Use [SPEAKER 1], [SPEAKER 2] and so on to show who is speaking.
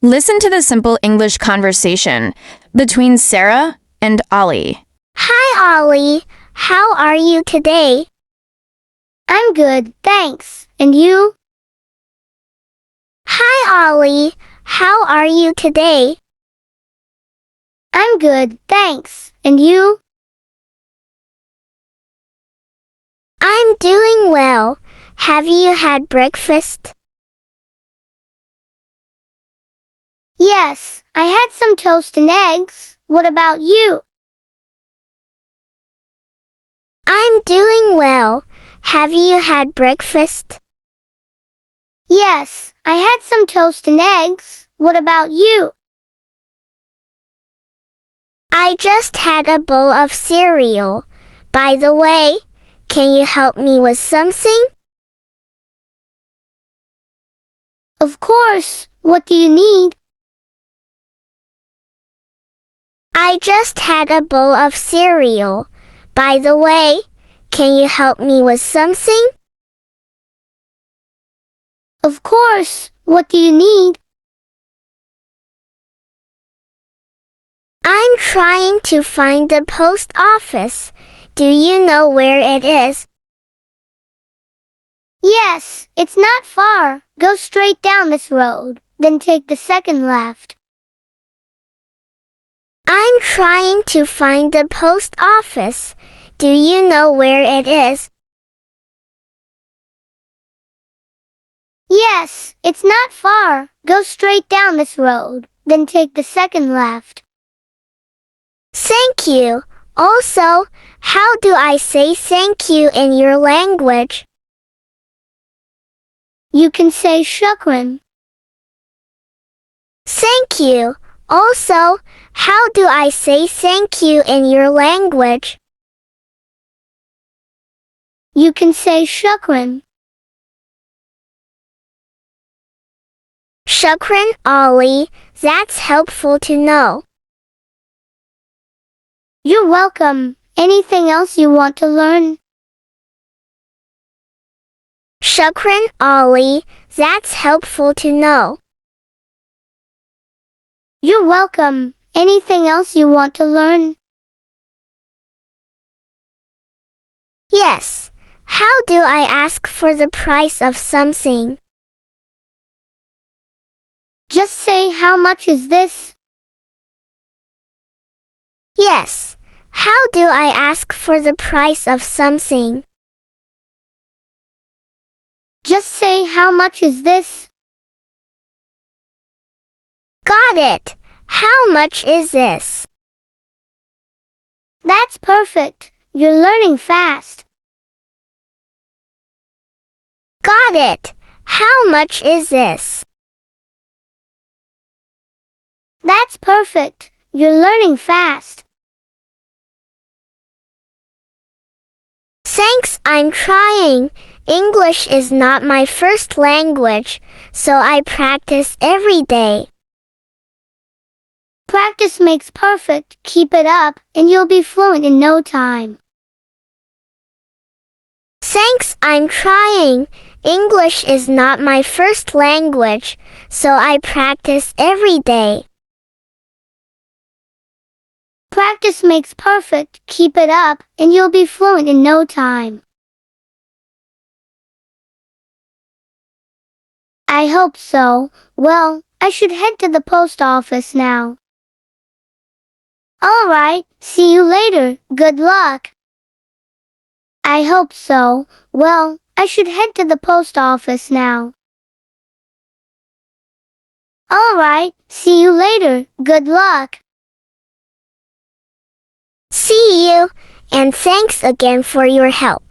[SPEAKER 1] Listen to the simple English conversation between Sarah and Ollie.
[SPEAKER 2] Hi, Ollie. How are you today? I'm good, thanks. And you? Hi, Ollie. How are you today? I'm good, thanks. And you? I'm doing well. Have you had breakfast? Yes, I had some toast and eggs. What about you? I'm doing well. Have you had breakfast? Yes, I had some toast and eggs. What about you? I just had a bowl of cereal. By the way, can you help me with something? Of course. What do you need? I just had a bowl of cereal. By the way, can you help me with something? Of course. What do you need? I'm trying to find the post office. Do you know where it is? Yes, it's not far. Go straight down this road, then take the second left. I'm trying to find the post office. Do you know where it is? Yes, it's not far. Go straight down this road, then take the second left. Thank you. Also, how do I say thank you in your language? You can say shukran. Thank you. Also, how do I say thank you in your language? You can say shukran. Shukran, Ollie. That's helpful to know. You're welcome. Anything else you want to learn? Shukran, Ollie. That's helpful to know. You're welcome. Anything else you want to learn? Yes. How do I ask for the price of something? Just say, how much is this? Yes. How do I ask for the price of something? Just say, how much is this? Got it. How much is this? That's perfect. You're learning fast. Got it. How much is this? That's perfect. You're learning fast. Thanks, I'm trying. English is not my first language, so I practice every day. Practice makes perfect. Keep it up, and you'll be fluent in no time. Thanks, I'm trying. English is not my first language, so I practice every day. Practice makes perfect. Keep it up, and you'll be fluent in no time. I hope so. Well, I should head to the post office now. All right, see you later. Good luck. I hope so. Well, I should head to the post office now. All right, see you later. Good luck. See you, and thanks again for your help.